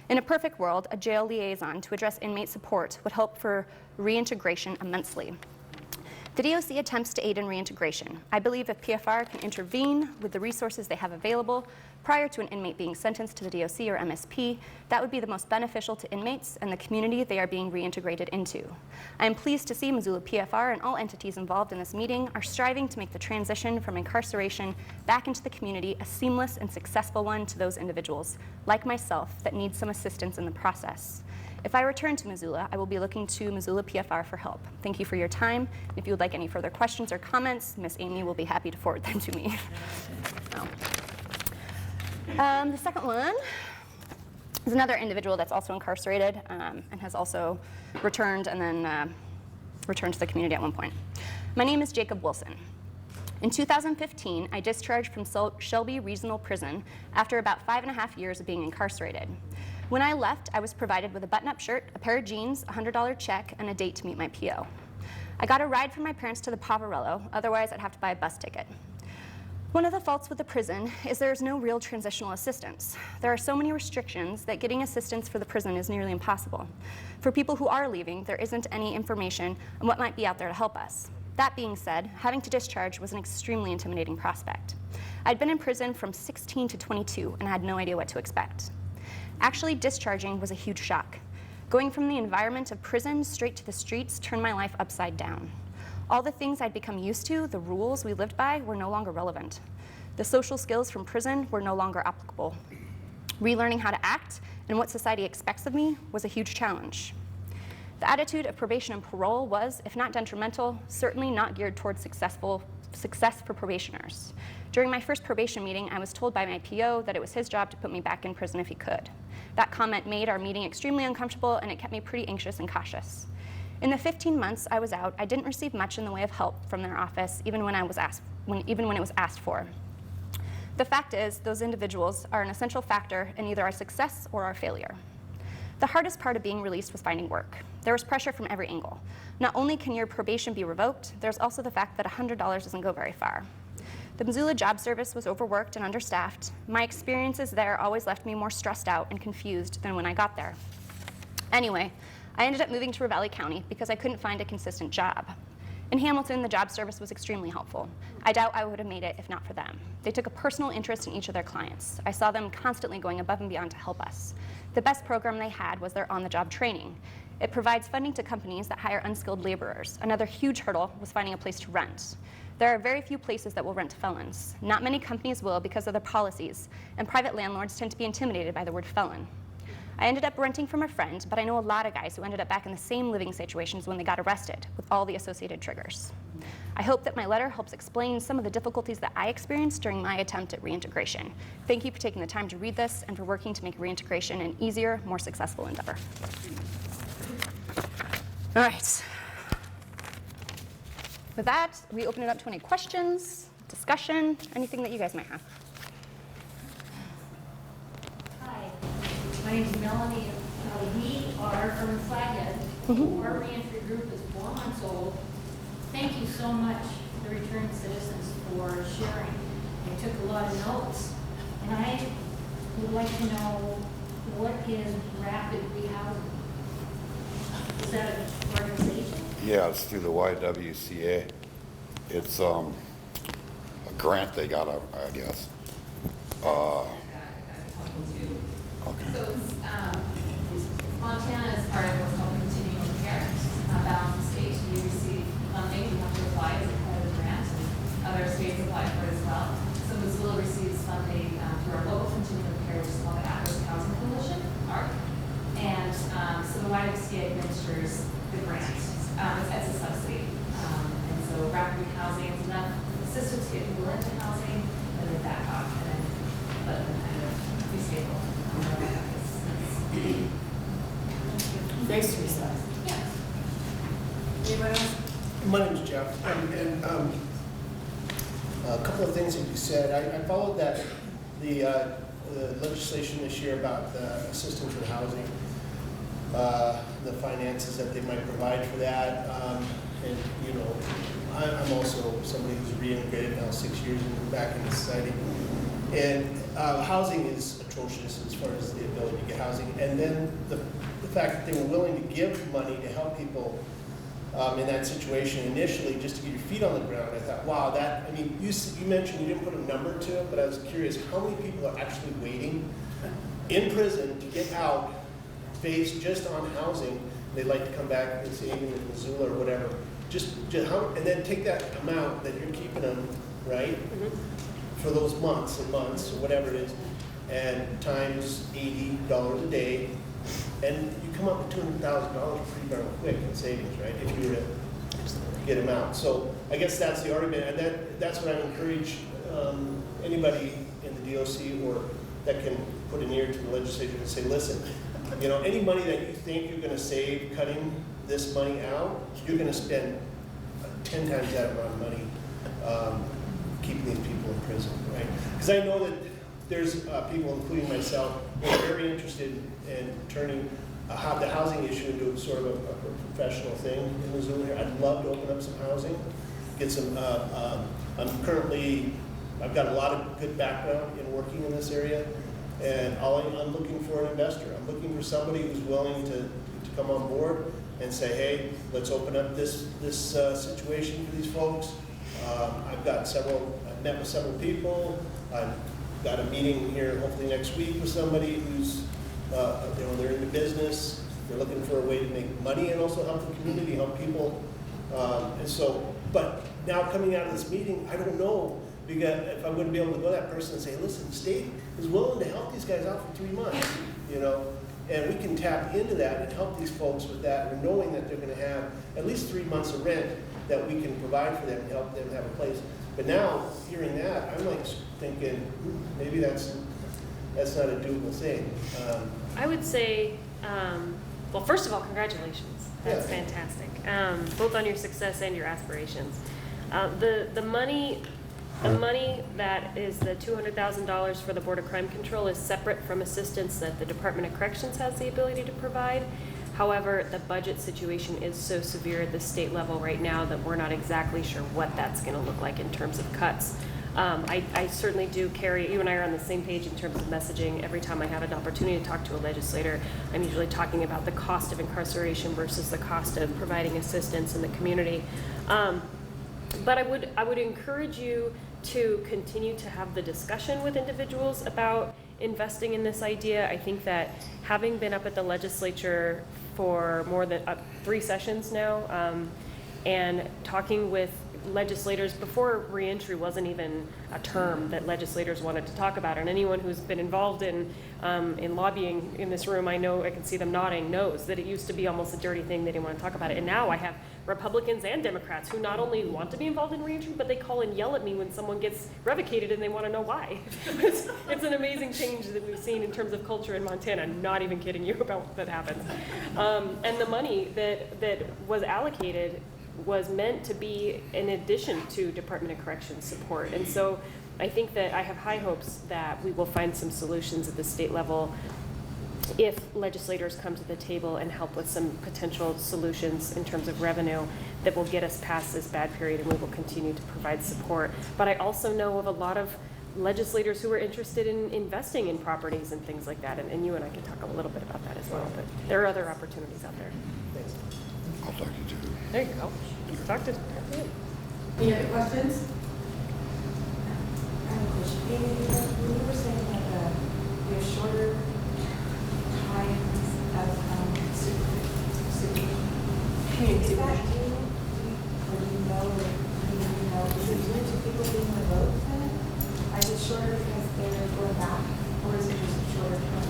In a perfect world, a jail liaison to address inmate support would help for reintegration immensely. The DOC attempts to aid in reintegration. I believe if PFR can intervene with the resources they have available prior to an inmate being sentenced to the DOC or MSP, that would be the most beneficial to inmates and the community they are being reintegrated into. I am pleased to see Missoula PFR and all entities involved in this meeting are striving to make the transition from incarceration back into the community a seamless and successful one to those individuals, like myself, that need some assistance in the process. If I return to Missoula, I will be looking to Missoula PFR for help. Thank you for your time. If you would like any further questions or comments, Miss Amy will be happy to forward them to me. The second one is another individual that's also incarcerated and has also returned and then returned to the community at one point. My name is Jacob Wilson. In 2015, I discharged from Shelby Regional Prison after about 5.5 years of being incarcerated. When I left, I was provided with a button-up shirt, a pair of jeans, a $100 check, and a date to meet my PO. I got a ride from my parents to the Poverello, otherwise I'd have to buy a bus ticket. One of the faults with the prison is there is no real transitional assistance. There are so many restrictions that getting assistance for the prison is nearly impossible. For people who are leaving, there isn't any information on what might be out there to help us. That being said, having to discharge was an extremely intimidating prospect. I'd been in prison from 16 to 22 and had no idea what to expect. Actually, discharging was a huge shock. Going from the environment of prison straight to the streets turned my life upside down. All the things I'd become used to, the rules we lived by, were no longer relevant. The social skills from prison were no longer applicable. Relearning how to act and what society expects of me was a huge challenge. The attitude of probation and parole was, if not detrimental, certainly not geared towards success for probationers. During my first probation meeting, I was told by my PO that it was his job to put me back in prison if he could. That comment made our meeting extremely uncomfortable, and it kept me pretty anxious and cautious. In the 15 months I was out, I didn't receive much in the way of help from their office, even when it was asked for. The fact is, those individuals are an essential factor in either our success or our failure. The hardest part of being released was finding work. There was pressure from every angle. Not only can your probation be revoked, there's also the fact that $100 doesn't go very far. The Missoula Job Service was overworked and understaffed. My experiences there always left me more stressed out and confused than when I got there. Anyway, I ended up moving to Ravalli County because I couldn't find a consistent job. In Hamilton, the job service was extremely helpful. I doubt I would have made it if not for them. They took a personal interest in each of their clients. I saw them constantly going above and beyond to help us. The best program they had was their on-the-job training. It provides funding to companies that hire unskilled laborers. Another huge hurdle was finding a place to rent. There are very few places that will rent to felons. Not many companies will because of their policies, and private landlords tend to be intimidated by the word felon. I ended up renting from a friend, but I know a lot of guys who ended up back in the same living situations when they got arrested, with all the associated triggers. I hope that my letter helps explain some of the difficulties that I experienced during my attempt at reintegration. Thank you for taking the time to read this and for working to make reintegration an easier, more successful endeavor. All right. With that, we open it up to any questions, discussion, anything that you guys might have. Hi, my name is Melanie. We are from Flathead. Our reentry group is 4 months old. Thank you so much, the returned citizens, for sharing. I took a lot of notes, and I would like to know, what is rapid rehousing? Is that an organization? Yeah, it's through the YWCA. It's a grant they got, I guess. Okay. So Montana is part of what's called continuing care. Balance state, you receive funding, you have to apply as a part of the grant, and other states apply for it as well. So Missoula receives funding through our local continuing care, which is called the At-Risk Housing Coalition, ARC. And so the YWCA administers the grant. It's a subsidy. And so rapid housing is enough assistance to get people into housing, and then back off, and then let them kind of be stable. Thanks, Teresa. Yeah. Anyone else? My name's Jeff, and a couple of things that you said. I followed that, the legislation this year about the assistance in housing, the finances that they might provide for that. And, you know, I'm also somebody who's reintegrated now 6 years and back into society. And housing is atrocious as far as the ability to get housing. And then the fact that they were willing to give money to help people in that situation initially, just to get your feet on the ground. I thought, wow, that, I mean, you mentioned you didn't put a number to it, but I was curious, how many people are actually waiting in prison to get out based just on housing? They'd like to come back and say, even in Missoula or whatever. Just how, and then take that amount that you're keeping them, right? For those months and months, or whatever it is, and times $80 a day, and you come up with $200,000 pretty darn quick in savings, right? If you were to get them out. So I guess that's the argument, and that's what I encourage anybody in the DOC or that can put an ear to the legislature and say, listen, you know, any money that you think you're going to save cutting this money out, you're going to spend 10 times that amount of money keeping these people in prison, right? Because I know that there's people, including myself, who are very interested in turning the housing issue into sort of a professional thing in Missoula here. I'd love to open up some housing, get some, I've got a lot of good background in working in this area, and I'm looking for an investor. I'm looking for somebody who's willing to come on board and say, hey, let's open up this situation for these folks. I've met with several people. I've got a meeting here hopefully next week with somebody who's, they're in the business. They're looking for a way to make money and also help the community, help people. And so, but now coming out of this meeting, I don't know, because if I wouldn't be able to go to that person and say, listen, the state is willing to help these guys out for 3 months, you know, and we can tap into that and help these folks with that, and knowing that they're going to have at least 3 months of rent that we can provide for them and help them have a place. But now, hearing that, I'm like thinking, maybe that's that's not a doable thing. I would say, well, first of all, congratulations. That's Yeah. fantastic, both on your success and your aspirations. The money that is the $200,000 for the Board of Crime Control is separate from assistance that the Department of Corrections has the ability to provide. However, the budget situation is so severe at the state level right now that we're not exactly sure what that's going to look like in terms of cuts. I certainly do carry, you and I are on the same page in terms of messaging. Every time I have an opportunity to talk to a legislator, I'm usually talking about the cost of incarceration versus the cost of providing assistance in the community. But I would encourage you to continue to have the discussion with individuals about investing in this idea. I think that having been up at the legislature for more than 3 sessions now, and talking with legislators before reentry wasn't even a term that legislators wanted to talk about, and anyone who's been involved in lobbying in this room, I know, I can see them nodding, knows that it used to be almost a dirty thing. They didn't want to talk about it, and now I have Republicans and Democrats who not only want to be involved in reentry, but they call and yell at me when someone gets revocated and they want to know why. It's an amazing change that we've seen in terms of culture in Montana. I'm not even kidding you about what that happens. And the money that was allocated was meant to be in addition to Department of Corrections support. And so I think that I have high hopes that we will find some solutions at the state level if legislators come to the table and help with some potential solutions in terms of revenue that will get us past this bad period, and we will continue to provide support. But I also know of a lot of legislators who are interested in investing in properties and things like that, and you and I can talk a little bit about that as well, but there are other opportunities out there. I'll talk to you too. There you go. Talk to Any other questions? I have a question. Amy, when you were saying that we have shorter times of supervision, is that due, or do you know, is it due to people being revoked then? Is it shorter because they're going back, or is it just shorter term?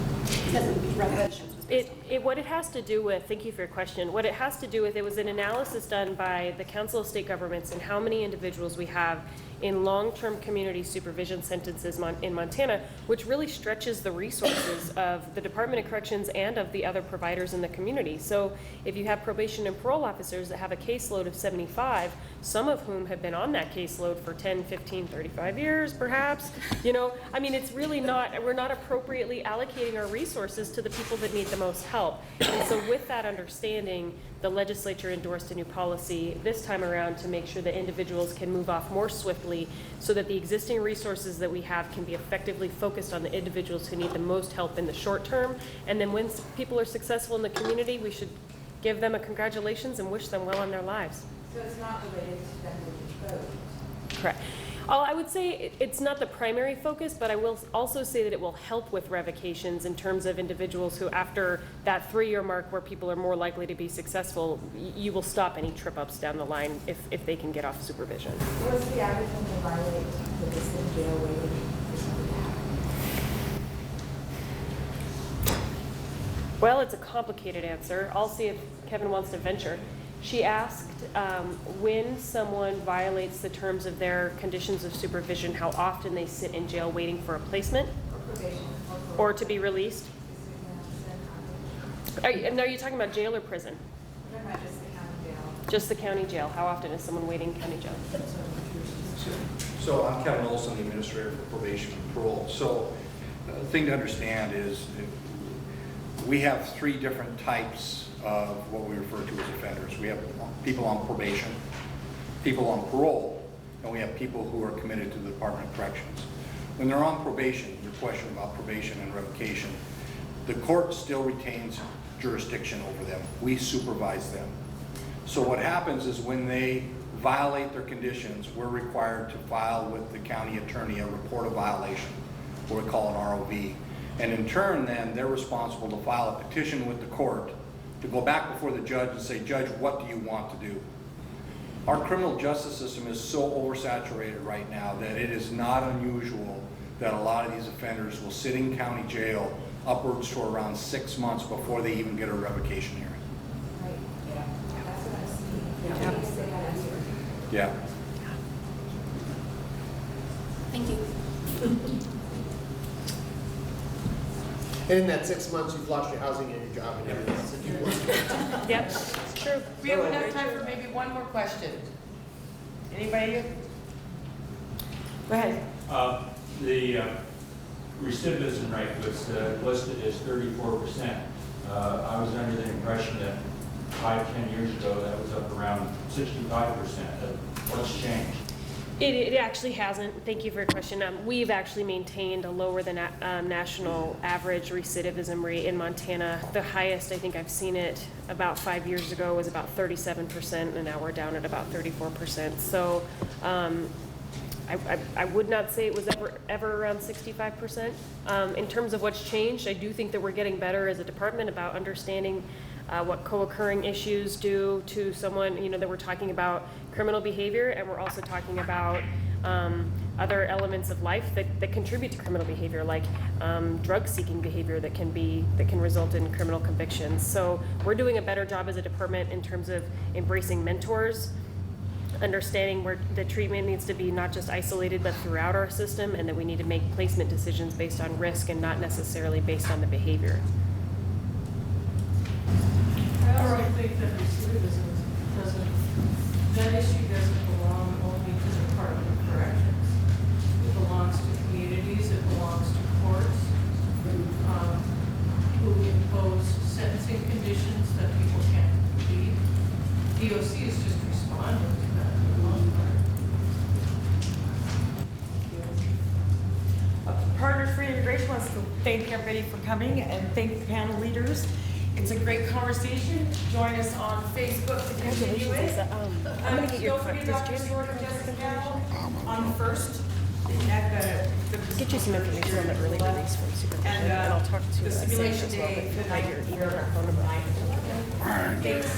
What it has to do with, thank you for your question, what it has to do with, it was an analysis done by the Council of State Governments and how many individuals we have in long-term community supervision sentences in Montana, which really stretches the resources of the Department of Corrections and of the other providers in the community. So if you have probation and parole officers that have a caseload of 75, some of whom have been on that caseload for 10, 15, 35 years, perhaps, I mean, it's really not, we're not appropriately allocating our resources to the people that need the most help. And so with that understanding, the legislature endorsed a new policy this time around to make sure that individuals can move off more swiftly so that the existing resources that we have can be effectively focused on the individuals who need the most help in the short term. And then when people are successful in the community, we should give them a congratulations and wish them well in their lives. So it's not related to them being revoked? Correct. I would say it's not the primary focus, but I will also say that it will help with revocations in terms of individuals who, after that 3-year mark where people are more likely to be successful, you will stop any trip-ups down the line if they can get off supervision. What's the average when they violate the in jail waiting for something to happen? Well, it's a complicated answer. I'll see if Kevin wants to venture. She asked when someone violates the terms of their conditions of supervision, how often they sit in jail waiting for a placement Or probation? or to be released. Are you talking about jail or prison? What about just the county jail? Just the county jail. How often is someone waiting in county jail? So I'm Kevin Olson, the administrator for probation and parole. So the thing to understand is we have 3 different types of what we refer to as offenders. We have people on probation, people on parole, and we have people who are committed to the Department of Corrections. When they're on probation, your question about probation and revocation, the court still retains jurisdiction over them. We supervise them. So what happens is when they violate their conditions, we're required to file with the county attorney a report of violation, what we call an ROV. And in turn, then, they're responsible to file a petition with the court to go back before the judge and say, Judge, what do you want to do? Our criminal justice system is so oversaturated right now that it is not unusual that a lot of these offenders will sit in county jail upwards to around 6 months before they even get a revocation hearing. Right, yeah, that's what I'm seeing. Yeah. Thank you. And in that 6 months, you've lost your housing and your job and everything else that you want. Yep, it's true. We have enough time for maybe one more question. Anybody? Go ahead. The recidivism rate was listed as 34%. I was under the impression that 5-10 years ago, that was up around 65%. What's changed? It actually hasn't. Thank you for your question. We've actually maintained a lower than national average recidivism rate in Montana. The highest I think I've seen it about 5 years ago was about 37%, and now we're down at about 34%. So I would not say it was ever around 65%. In terms of what's changed, I do think that we're getting better as a department about understanding what co-occurring issues do to someone, that we're talking about criminal behavior, and we're also talking about other elements of life that contribute to criminal behavior, like drug-seeking behavior that can result in criminal convictions. So we're doing a better job as a department in terms of embracing mentors, understanding where the treatment needs to be not just isolated but throughout our system, and that we need to make placement decisions based on risk and not necessarily based on the behavior. I also think that recidivism that issue doesn't belong only to the Department of Corrections. It belongs to communities, it belongs to courts, who impose sentencing conditions that people can't meet. DOC is just responding to that for the most part. Partners for Reintegration wants to thank everybody for coming and thank the panel leaders. It's a great conversation. Join us on Facebook to continue it. I'm going to get your Don't forget Dr. Stewart and Jessica Bell on the 1st. Get you some information on the early release from supervision, and I'll talk to the Safe simulation as well, day, but the right night here, email or phone number. Thanks.